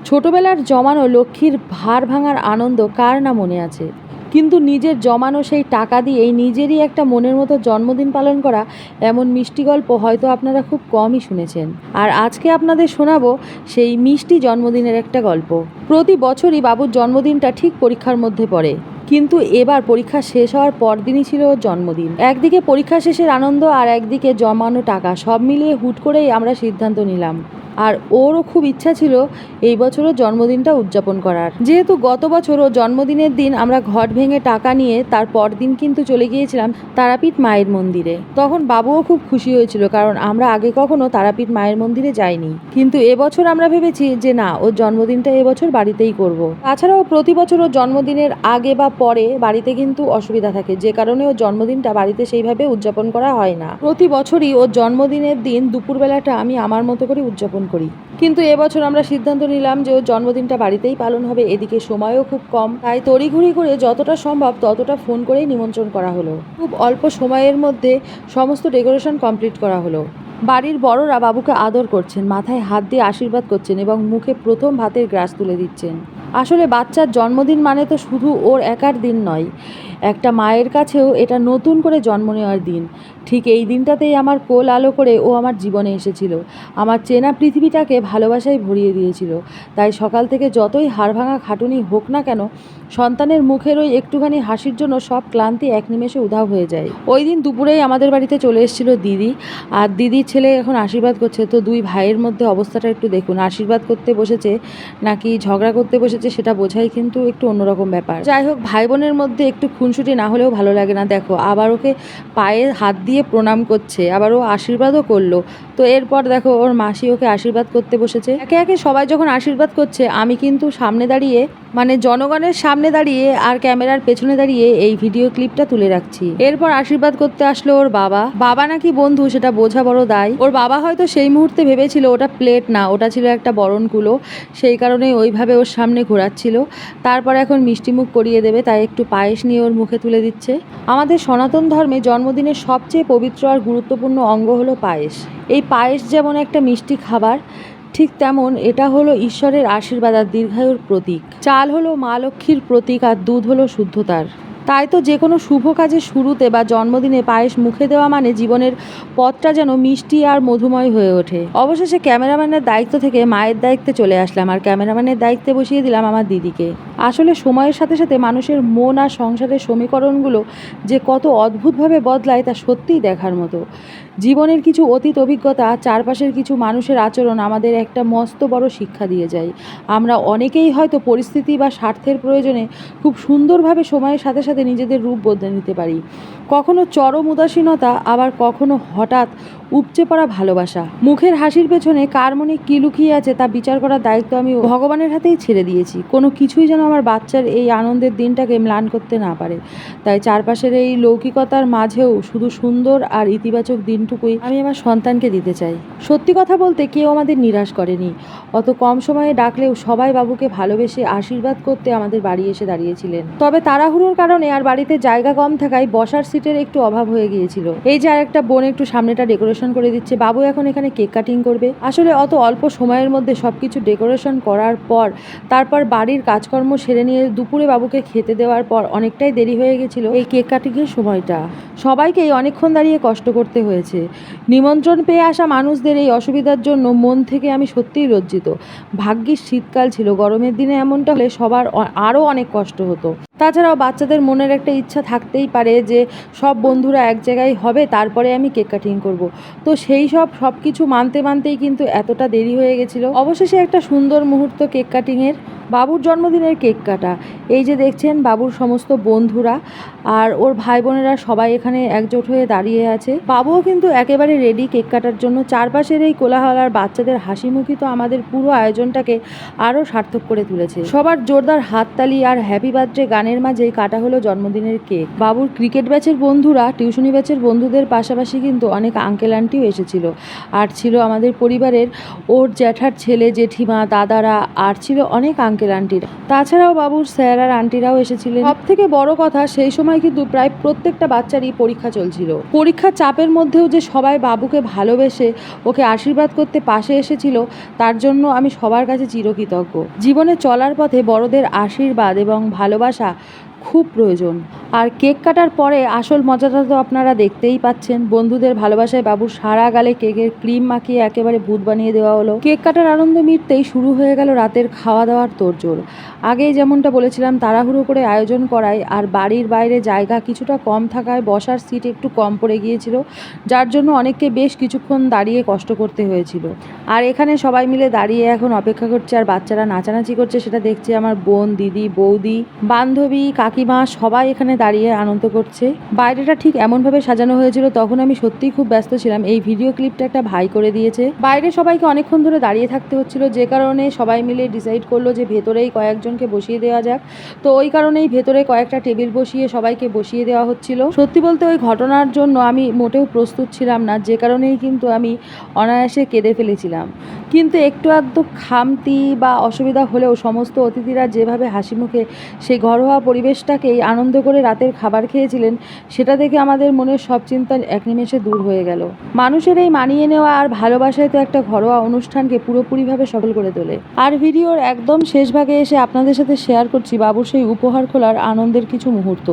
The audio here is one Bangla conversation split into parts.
ছোটবেলার জমানো লক্ষ্মীর ভার ভাঙার আনন্দ কার না মনে আছে, কিন্তু নিজের জমানো সেই টাকা দিয়েই নিজেরই একটা মনের মতো জন্মদিন পালন করা এমন মিষ্টি গল্প হয়তো আপনারা খুব কমই শুনেছেন। আর আজকে আপনাদের শোনাবো সেই মিষ্টি জন্মদিনের একটা গল্প। প্রতি বছরই বাবুর জন্মদিনটা ঠিক পরীক্ষার মধ্যে পড়ে, কিন্তু এবার পরীক্ষা শেষ হওয়ার পরদিনই ছিল ওর জন্মদিন। একদিকে পরীক্ষা শেষের আনন্দ আর একদিকে জমানো টাকা, সব মিলিয়ে হুট করেই আমরা সিদ্ধান্ত নিলাম। আর ওরও খুব ইচ্ছা ছিল এই বছরও জন্মদিনটা উদযাপন করার। যেহেতু গত বছর ও জন্মদিনের দিন আমরা ঘট ভেঙে টাকা নিয়ে তার পরদিন কিন্তু চলে গিয়েছিলাম তারাপীঠ মায়ের মন্দিরে। তখন বাবুও খুব খুশি হয়েছিল, কারণ আমরা আগে কখনো তারাপীঠ মায়ের মন্দিরে যাইনি। কিন্তু এবছর আমরা ভেবেছি যে না, ওর জন্মদিনটা এবছর বাড়িতেই করব। তাছাড়াও প্রতি বছর ওর জন্মদিনের আগে বা পরে বাড়িতে কিন্তু অসুবিধা থাকে, যে কারণে ওর জন্মদিনটা বাড়িতে সেইভাবে উদযাপন করা হয় না। প্রতি বছরই ওর জন্মদিনের দিন দুপুরবেলাটা আমি আমার মতো করে উদযাপন করি, কিন্তু এবছর আমরা সিদ্ধান্ত নিলাম যে ওর জন্মদিনটা বাড়িতেই পালন হবে। এদিকে সময়ও খুব কম, তাই তড়িঘড়ি করে যতটা সম্ভব ততটা ফোন করেই নিমন্ত্রণ করা হলো। খুব অল্প সময়ের মধ্যে সমস্ত ডেকোরেশন কমপ্লিট করা হলো। বাড়ির বড়রা বাবুকে আদর করছেন, মাথায় হাত দিয়ে আশীর্বাদ করছেন এবং মুখে প্রথম ভাতের গ্রাস তুলে দিচ্ছেন। আসলে বাচ্চার জন্মদিন মানে তো শুধু ওর একার দিন নয়, একটা মায়ের কাছেও এটা নতুন করে জন্ম নেওয়ার দিন। ঠিক এই দিনটাতেই আমার কোল আলো করে ও আমার জীবনে এসেছিল, আমার চেনা পৃথিবীটাকে ভালোবাসায় ভরিয়ে দিয়েছিল। তাই সকাল থেকে যতই হাড়ভাঙা খাটুনি হোক না কেন, সন্তানের মুখের ওই একটুখানি হাসির জন্য সব ক্লান্তি এক নিমেষে উধাও হয়ে যায়। ওই দিন দুপুরেই আমাদের বাড়িতে চলে এসেছিল দিদি, আর দিদির ছেলে এখন আশীর্বাদ করছে। তো দুই ভাইয়ের মধ্যে অবস্থাটা একটু দেখুন, আশীর্বাদ করতে বসেছে নাকি ঝগড়া করতে বসেছে সেটা বোঝাই কিন্তু একটু অন্যরকম ব্যাপার। যাই হোক, ভাই বোনের মধ্যে একটু খুনসুটি না হলেও ভালো লাগে না। দেখো, আবার ওকে পায়ে হাত দিয়ে প্রণাম করছে, আবার ও আশীর্বাদও করলো। তো এরপর দেখো ওর মাসি ওকে আশীর্বাদ করতে বসেছে। একে একে সবাই যখন আশীর্বাদ করছে, আমি কিন্তু সামনে দাঁড়িয়ে, মানে জনগণের সামনে দাঁড়িয়ে আর ক্যামেরার পেছনে দাঁড়িয়ে এই ভিডিও ক্লিপটা তুলে রাখছি। এরপর আশীর্বাদ করতে আসলো ওর বাবা নাকি বন্ধু সেটা বোঝা বড় দায়। ওর বাবা হয়তো সেই মুহূর্তে ভেবেছিল ওটা প্লেট না, ওটা ছিল একটা বরণ কুলো, সেই কারণেই ওইভাবে ওর সামনে ঘোরাচ্ছিল। তারপর এখন মিষ্টিমুখ করিয়ে দেবে, তাই একটু পায়েস নিয়ে ওর মুখে তুলে দিচ্ছে। আমাদের সনাতন ধর্মে জন্মদিনের সবচেয়ে পবিত্র আর গুরুত্বপূর্ণ অঙ্গ হলো পায়েস। এই পায়েস যেমন একটা মিষ্টি খাবার, ঠিক তেমন এটা হলো ঈশ্বরের আশীর্বাদ আর দীর্ঘায়ুর প্রতীক। চাল হলো মা লক্ষ্মীর প্রতীক আর দুধ হলো শুদ্ধতার। তাই তো যে কোনো শুভ কাজের শুরুতে বা জন্মদিনে পায়েস মুখে দেওয়া মানে জীবনের পথটা যেন মিষ্টি আর মধুময় হয়ে ওঠে। অবশেষে ক্যামেরাম্যানের দায়িত্ব থেকে মায়ের দায়িত্বে চলে আসলাম, আর ক্যামেরাম্যানের দায়িত্বে বসিয়ে দিলাম আমার দিদিকে। আসলে সময়ের সাথে সাথে মানুষের মন আর সংসারের সমীকরণগুলো যে কত অদ্ভুতভাবে বদলায় তা সত্যিই দেখার মতো। জীবনের কিছু অতীত অভিজ্ঞতা, চারপাশের কিছু মানুষের আচরণ আমাদের একটা মস্ত বড় শিক্ষা দিয়ে যায়। আমরা অনেকেই হয়তো পরিস্থিতি বা স্বার্থের প্রয়োজনে খুব সুন্দরভাবে সময়ের সাথে সাথে নিজেদের রূপ বদলে নিতে পারি। কখনো চরম উদাসীনতা, আবার কখনো হঠাৎ উপচে পড়া ভালোবাসা। মুখের হাসির পেছনে কার মনে কী লুকিয়ে আছে তা বিচার করার দায়িত্ব আমি ভগবানের হাতেই ছেড়ে দিয়েছি। কোনো কিছুই যেন আমার বাচ্চার এই আনন্দের দিনটাকে ম্লান করতে না পারে। তাই চারপাশের এই লৌকিকতার মাঝেও শুধু সুন্দর আর ইতিবাচক দিনটুকুই আমি আমার সন্তানকে দিতে চাই। সত্যি কথা বলতে কেউ আমাদের নিরাশ করেনি। অত কম সময়ে ডাকলেও সবাই বাবুকে ভালোবেসে আশীর্বাদ করতে আমাদের বাড়ি এসে দাঁড়িয়েছিলেন। তবে তাড়াহুড়োর কারণে আর বাড়িতে জায়গা কম থাকায় বসার সিটের একটু অভাব হয়ে গিয়েছিল। এই যে আরেকটা বোন একটু সামনেটা ডেকোরেশন করে দিচ্ছে, বাবু এখন এখানে কেক কাটিং করবে। আসলে অত অল্প সময়ের মধ্যে সবকিছু ডেকোরেশন করার পর তারপর বাড়ির কাজকর্ম সেরে নিয়ে দুপুরে বাবুকে খেতে দেওয়ার পর অনেকটাই দেরি হয়ে গেছিল এই কেক কাটিংয়ের সময়টা। সবাইকেই অনেকক্ষণ দাঁড়িয়ে কষ্ট করতে হয়েছে। নিমন্ত্রণ পেয়ে আসা মানুষদের এই অসুবিধার জন্য মন থেকে আমি সত্যিই লজ্জিত। ভাগ্যিস শীতকাল ছিল, গরমের দিনে এমনটা হলে সবার আরও অনেক কষ্ট হতো। তাছাড়াও বাচ্চাদের মনের একটা ইচ্ছা থাকতেই পারে যে সব বন্ধুরা এক জায়গায় হবে, তারপরে আমি কেক কাটিং করব। তো সেই সব কিছু মানতেই কিন্তু এতটা দেরি হয়ে গেছিলো। অবশেষে একটা সুন্দর মুহূর্ত কেক কাটিংয়ের, বাবুর জন্মদিনের কেক কাটা। এই যে দেখছেন বাবুর সমস্ত বন্ধুরা আর ওর ভাই বোনেরা সবাই এখানে একজোট হয়ে দাঁড়িয়ে আছে। বাবুও কিন্তু একেবারে রেডি কেক কাটার জন্য। চারপাশের এই কোলাহল আর বাচ্চাদের হাসিমুখী তো আমাদের পুরো আয়োজনটাকে আরও সার্থক করে তুলেছে। সবার জোরদার হাততালি আর হ্যাপি বার্থডে গানের গানের মাঝেই কাটা হলো জন্মদিনের কেক। বাবুর ক্রিকেট ব্যাচের বন্ধুরা, টিউশনি ব্যাচের বন্ধুদের পাশাপাশি কিন্তু অনেক আঙ্কেল আন্টিও এসেছিল। আর ছিল আমাদের পরিবারের ওর জ্যাঠার ছেলে, জেঠিমা, দাদারা, আর ছিল অনেক আঙ্কেল আন্টিরা। তাছাড়াও বাবুর স্যার আর আন্টিরাও এসেছিলেন। সব থেকে বড় কথা, সেই সময় কিন্তু প্রায় প্রত্যেকটা বাচ্চারই পরীক্ষা চলছিল। পরীক্ষার চাপের মধ্যেও যে সবাই বাবুকে ভালোবেসে ওকে আশীর্বাদ করতে পাশে এসেছিল, তার জন্য আমি সবার কাছে চিরকৃতজ্ঞ। জীবনে চলার পথে বড়দের আশীর্বাদ এবং ভালোবাসা খুব প্রয়োজন। আর কেক কাটার পরে আসল মজাটা তো আপনারা দেখতেই পাচ্ছেন। বন্ধুদের ভালোবাসায় বাবুর সারা গালে কেকের ক্রিম মাখিয়ে একেবারে ভূত বানিয়ে দেওয়া হলো। কেক কাটার আনন্দ মিটতেই শুরু হয়ে গেল রাতের খাওয়া দাওয়ার তোড়জোড়। আগেই যেমনটা বলেছিলাম, তাড়াহুড়ো করে আয়োজন করায় আর বাড়ির বাইরে জায়গা কিছুটা কম থাকায় বসার সিট একটু কম পড়ে গিয়েছিল, যার জন্য অনেককে বেশ কিছুক্ষণ দাঁড়িয়ে কষ্ট করতে হয়েছিল। আর এখানে সবাই মিলে দাঁড়িয়ে এখন অপেক্ষা করছে, আর বাচ্চারা নাচানাচি করছে সেটা দেখছে আমার বোন, দিদি, বৌদি, বান্ধবী, কাকিমা সবাই এখানে দাঁড়িয়ে আনন্দ করছে। বাইরেটা ঠিক এমনভাবে সাজানো হয়েছিল, তখন আমি সত্যিই খুব ব্যস্ত ছিলাম। এই ভিডিও ক্লিপটা একটা ভাই করে দিয়েছে। বাইরে সবাইকে অনেকক্ষণ ধরে দাঁড়িয়ে থাকতে হচ্ছিল, যে কারণে সবাই মিলে ডিসাইড করলো যে ভেতরেই কয়েকজনকে বসিয়ে দেওয়া যাক। তো ওই কারণেই ভেতরে কয়েকটা টেবিল বসিয়ে সবাইকে বসিয়ে দেওয়া হচ্ছিল। সত্যি বলতে ওই ঘটনার জন্য আমি মোটেও প্রস্তুত ছিলাম না, যে কারণেই কিন্তু আমি অনায়াসে কেঁদে ফেলেছিলাম। কিন্তু একটু আধটু খামতি বা অসুবিধা হলেও সমস্ত অতিথিরা যেভাবে হাসি মুখে সেই ঘরোয়া পরিবেশটাকেই আনন্দ করে রাতের খাবার খেয়েছিলেন, সেটা দেখে আমাদের মনের সব চিন্তা এক নিমেষে দূর হয়ে গেল। মানুষের এই মানিয়ে নেওয়া আর ভালোবাসায় তো একটা ঘরোয়া অনুষ্ঠানকে পুরোপুরিভাবে সফল করে তোলে। আর ভিডিওর একদম শেষ ভাগে এসে আপনাদের সাথে শেয়ার করছি বাবুর সেই উপহার খোলার আনন্দের কিছু মুহূর্ত।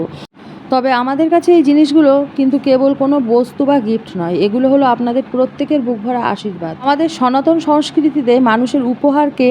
তবে আমাদের কাছে এই জিনিসগুলো কিন্তু কেবল কোনো বস্তু বা গিফট নয়, এগুলো হলো আপনাদের প্রত্যেকের বুক ভরা আশীর্বাদ। আমাদের সনাতন সংস্কৃতিতে মানুষের উপহারকে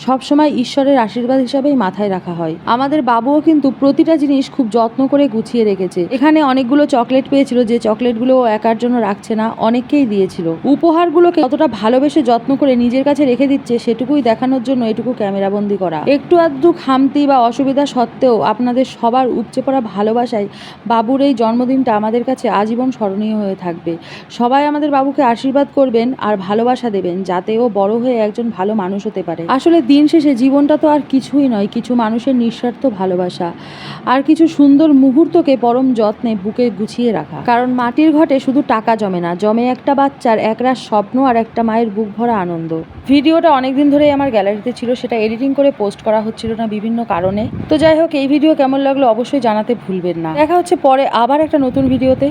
সবসময় ঈশ্বরের আশীর্বাদ হিসাবেই মাথায় রাখা হয়। আমাদের বাবুও কিন্তু প্রতিটা জিনিস খুব যত্ন করে গুছিয়ে রেখেছে। এখানে অনেকগুলো চকলেট পেয়েছিল, যে চকলেটগুলো ও একার জন্য রাখছে না, অনেককেই দিয়েছিল। উপহারগুলোকে কতটা ভালোবেসে যত্ন করে নিজের কাছে রেখে দিচ্ছে সেটুকুই দেখানোর জন্য এটুকু ক্যামেরাবন্দি করা। একটু আধটু খামতি বা অসুবিধা সত্ত্বেও আপনাদের সবার উপচে পড়া ভালোবাসায় বাবুর এই জন্মদিনটা আমাদের কাছে আজীবন স্মরণীয় হয়ে থাকবে। সবাই আমাদের বাবুকে আশীর্বাদ করবেন আর ভালোবাসা দেবেন, যাতে ও বড় হয়ে একজন ভালো মানুষ হতে পারে। আসলে দিন শেষে জীবনটা তো আর কিছুই নয়, কিছু মানুষের নিঃস্বার্থ ভালোবাসা আর কিছু সুন্দর মুহূর্তকে পরম যত্নে বুকে গুছিয়ে রাখা। কারণ মাটির ঘটে শুধু টাকা জমে না, জমে একটা বাচ্চার একরাশ স্বপ্ন আর একটা মায়ের বুক ভরা আনন্দ। ভিডিওটা অনেকদিন ধরেই আমার গ্যালারিতে ছিল, সেটা এডিটিং করে পোস্ট করা হচ্ছিল না বিভিন্ন কারণে। তো যাই হোক, এই ভিডিও কেমন লাগলো অবশ্যই জানাতে ভুলবেন না। দেখা হচ্ছে পরে আবার একটা নতুন ভিডিওতে।